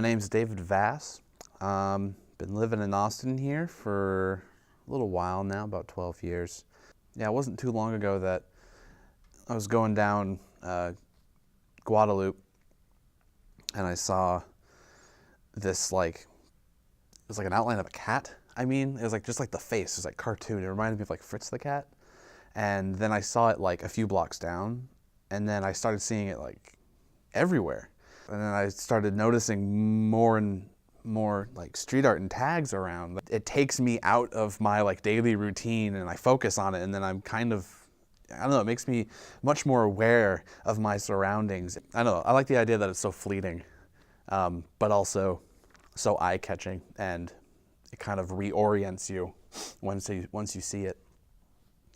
My name's David Vass. Been living in Austin here for a little while now, about 12 years. Yeah, it wasn't too long ago that I was going down Guadalupe and I saw this it was like an outline of a cat. I mean, it was like just like the face, it was like cartoon. It reminded me of like Fritz the cat. And then I saw it like a few blocks down, and then I started seeing it like everywhere. And then I started noticing more and more like street art and tags around. It takes me out of my like daily routine and I focus on it, and then I'm kind of, I don't know, it makes me much more aware of my surroundings. I don't know, I like the idea that it's so fleeting, but also so eye-catching, and it kind of reorients you once you see it.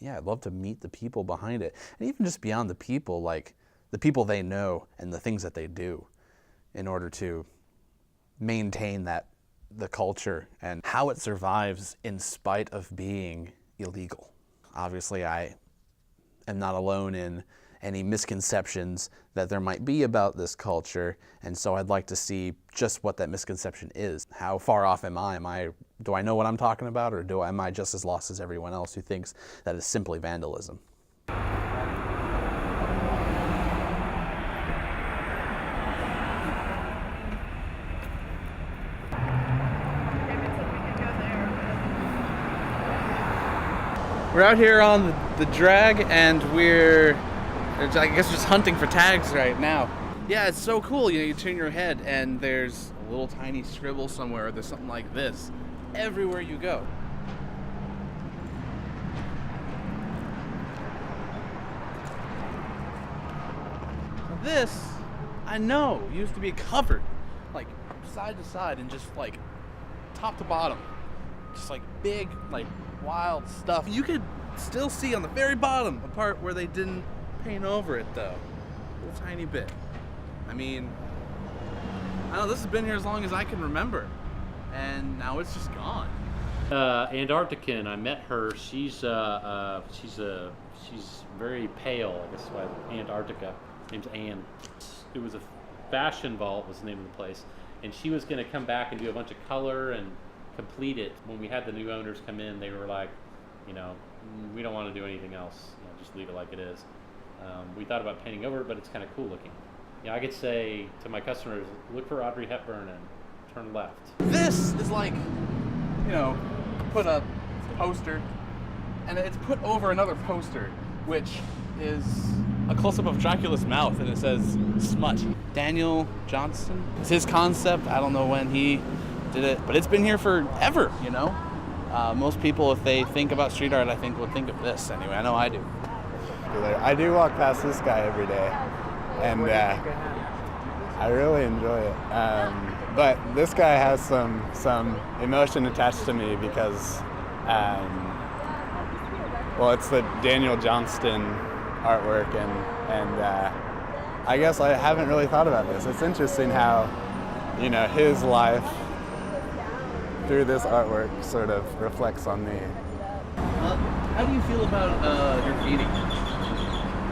Yeah, I'd love to meet the people behind it, and even just beyond the people, like the people they know and the things that they do in order to maintain the culture and how it survives in spite of being illegal. Obviously, I am not alone in any misconceptions that there might be about this culture, and so I'd like to see just what that misconception is. How far off am I? Do I know what I'm talking about, or am I just as lost as everyone else who thinks that it's simply vandalism? We're out here on the drag, and I guess just hunting for tags right now. Yeah, it's so cool. You know, you turn your head and there's a little tiny scribble somewhere. There's something like this everywhere you go. This, I know, used to be covered, like side to side and just like top to bottom. Just like big, like wild stuff. You could still see on the very bottom the part where they didn't paint over it though. A little tiny bit. I mean, I don't know, this has been here as long as I can remember, and now it's just gone. Antarctican, I met her. She's very pale, I guess why Antarctica. Her name's Anne. It was a fashion vault was the name of the place, and she was gonna come back and do a bunch of color and complete it. When we had the new owners come in, they were like, you know, we don't want to do anything else, you know, just leave it like it is. We thought about painting over it, but it's kind of cool looking. Yeah, I could say to my customers, look for Audrey Hepburn and turn left. This is like, you know, put a poster, and it's put over another poster, which is a close-up of Dracula's mouth, and it says smut. Daniel Johnston, it's his concept. I don't know when he did it, but it's been here forever, you know? Most people, if they think about street art, I think, will think of this anyway. I know I do. I do walk past this guy every day, and I really enjoy it. But this guy has some emotion attached to me because, well, it's the Daniel Johnston artwork, and I guess I haven't really thought about this. It's interesting how, you know, his life through this artwork sort of reflects on me. How do you feel about graffiti?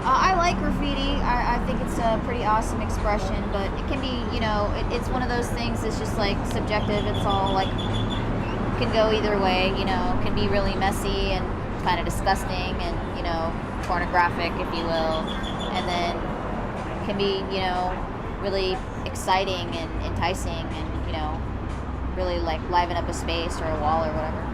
I like graffiti. I think it's a pretty awesome expression, but it can be, you know, it's one of those things that's just like subjective. It's all like, can go either way, you know, can be really messy and kind of disgusting and, you know, pornographic, if you will, and then can be, you know, really exciting and enticing and, you know, really like liven up a space or a wall or whatever.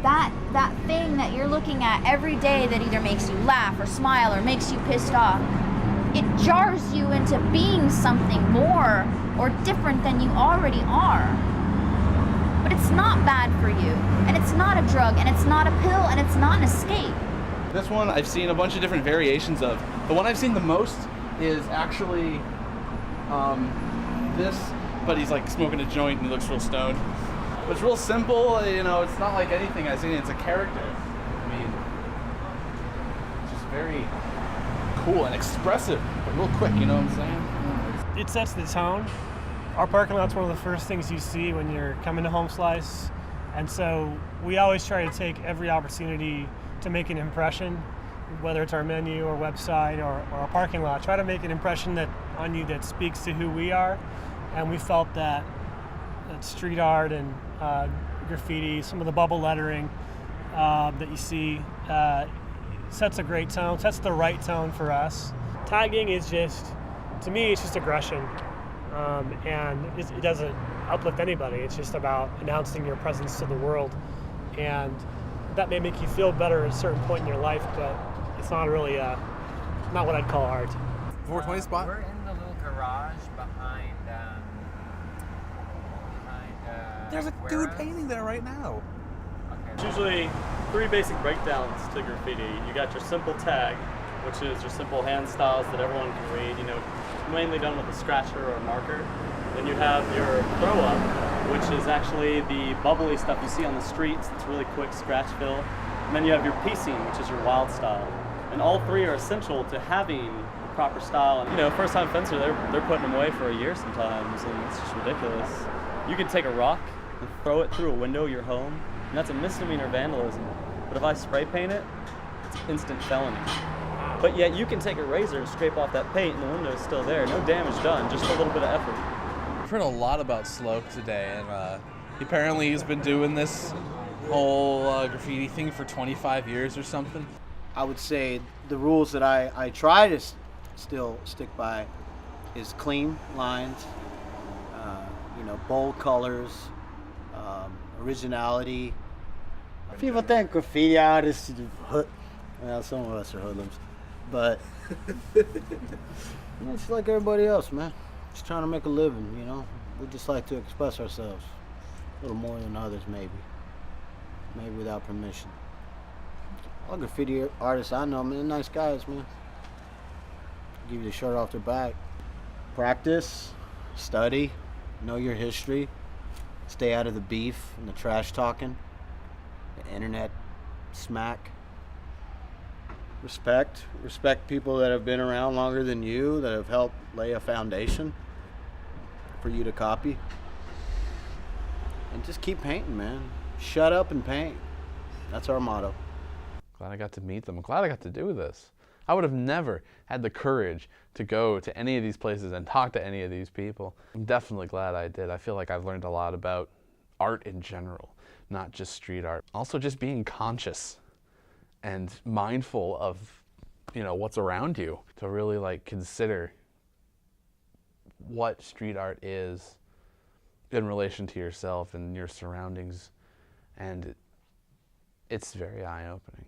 That thing that you're looking at every day that either makes you laugh or smile or makes you pissed off, it jars you into being something more or different than you already are. But it's not bad for you, and it's not a drug, and it's not a pill, and it's not an escape. This one I've seen a bunch of different variations of. The one I've seen the most is actually this, but he's like smoking a joint and he looks real stoned. But it's real simple, you know, it's not like anything I've seen, it's a character. I mean, it's just very cool and expressive, but real quick, you know what I'm saying? It sets the tone. Our parking lot's one of the first things you see when you're coming to Home Slice, and so we always try to take every opportunity to make an impression, whether it's our menu or website or our parking lot. Try to make an impression on you that speaks to who we are. and we felt that street art and graffiti, some of the bubble lettering that you see, sets a great tone, sets the right tone for us. Tagging is just, to me, it's just aggression, and it doesn't uplift anybody. It's just about announcing your presence to the world, and that may make you feel better at a certain point in your life, but it's not really not what I'd call art. 420 spot? We're in the little garage behind There's a dude painting there right now. It's usually 3 basic breakdowns to graffiti. You got your simple tag, which is your simple hand styles that everyone can read, mainly done with a scratcher or a marker. Then you have your throw up, which is actually the bubbly stuff you see on the streets. It's really quick scratch fill. And then you have your piecing, which is your wild style. And all 3 are essential to having the proper style. And, first time fencer, they're putting them away for a year sometimes, and it's just ridiculous. You can take a rock and throw it through a window of your home, and that's a misdemeanor vandalism. But if I spray paint it, it's instant felony. But yet you can take a razor and scrape off that paint and the window is still there. No damage done, just a little bit of effort. I've heard a lot about Sloke today, and apparently he's been doing this whole graffiti thing for 25 years or something. I would say the rules that I try to still stick by is clean lines, bold colors, originality. People think graffiti artists, well, some of us are hoodlums, but it's like everybody else, man. Just trying to make a living, We just like to express ourselves a little more than others, maybe without permission. All graffiti artists I know, man, they're nice guys, man. Give you the shirt off their back. Practice, study, know your history, stay out of the beef and the trash talking, the internet smack. Respect people that have been around longer than you, that have helped lay a foundation for you to copy. And just keep painting, man. Shut up and paint. That's our motto. Glad I got to meet them. I'm glad I got to do this. I would have never had the courage to go to any of these places and talk to any of these people. I'm definitely glad I did. I feel like I've learned a lot about art in general, not just street art. Also just being conscious and mindful of, what's around you, to really consider what street art is in relation to yourself and your surroundings. And it's very eye-opening.